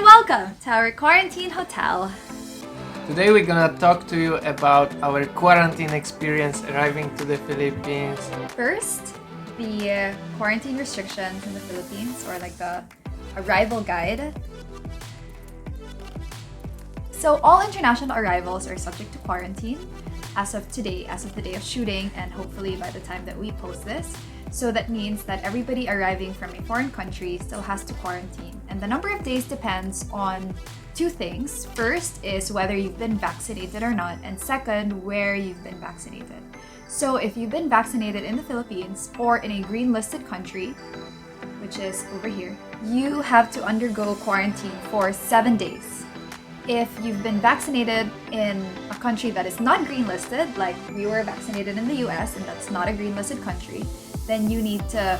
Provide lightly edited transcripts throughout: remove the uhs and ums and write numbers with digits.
welcome to our quarantine hotel. Today we're gonna talk to you about our quarantine experience arriving to the Philippines. First, the quarantine restrictions in the Philippines, or like the arrival guide. So all international arrivals are subject to quarantine as of today, as of the day of shooting, and hopefully by the time that we post this. So that means that everybody arriving from a foreign country still has to quarantine. And the number of days depends on two things. First is whether you've been vaccinated or not, and second, where you've been vaccinated. So if you've been vaccinated in the Philippines or in a green listed country, which is over here, you have to undergo quarantine for 7 days. If you've been vaccinated in a country that is not green listed, like we were vaccinated in the US and that's not a green listed country, then you need to,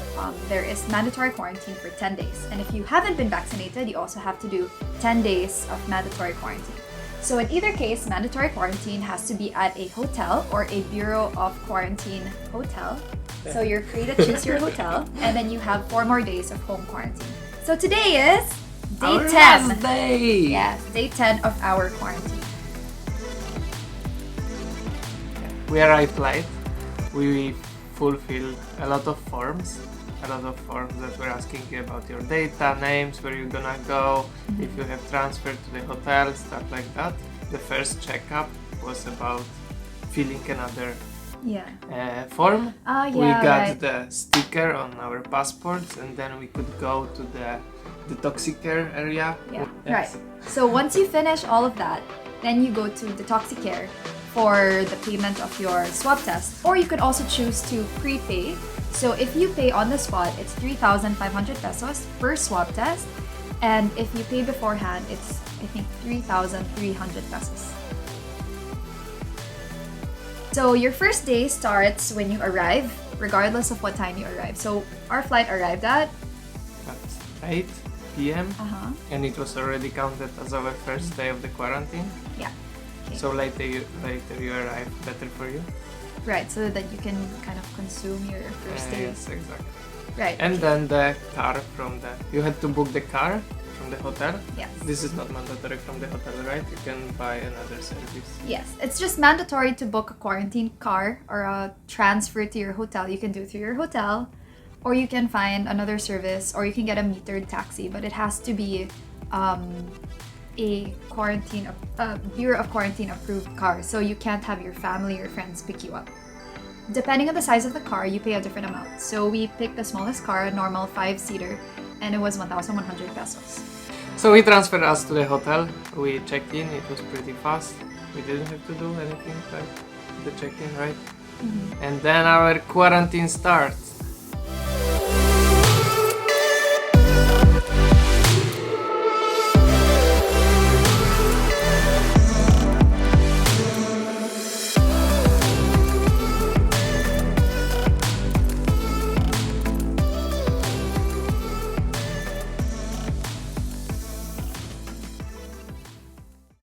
there is mandatory quarantine for 10 days. And if you haven't been vaccinated, you also have to do 10 days of mandatory quarantine. So in either case, mandatory quarantine has to be at a hotel or a Bureau of Quarantine hotel. So you're free to choose your hotel, and then you have 4 more days of home quarantine. So today is day Our 10. last day! Yes, day 10 of our quarantine. We arrived late. We fulfilled a lot of forms that were asking you about your data, names, where you're gonna go, if you have transferred to the hotel, stuff like that. The first checkup was about filling another form. We got the sticker on our passports, and then we could go to the detoxicare area. Yeah, Yes. right. So once you finish all of that, then you go to detoxicare for the payment of your swab test, or you could also choose to prepay. So if you pay on the spot, it's 3,500 pesos per swab test, and if you pay beforehand, it's I think 3,300 pesos. So your first day starts when you arrive, regardless of what time you arrive. So our flight arrived at 8 p.m. Uh-huh. and it was already counted as our first day of the quarantine. Yeah. Okay. So later you arrive, better for you. Right, so that you can kind of consume your first day. Yes, exactly. Right. And then the car you had to book the car from the hotel. Yes. This is not mandatory from the hotel, right? You can buy another service. Yes, it's just mandatory to book a quarantine car or a transfer to your hotel. You can do it through your hotel, or you can find another service, or you can get a metered taxi, but it has to be a Bureau of Quarantine approved car, so you can't have your family or friends pick you up. Depending on the size of the car, you pay a different amount. So we picked the smallest car, a normal 5-seater, and it was 1,100 pesos. So he transferred us to the hotel. We checked in. It was pretty fast. We didn't have to do anything like the check-in, right? Mm-hmm. And then our quarantine starts.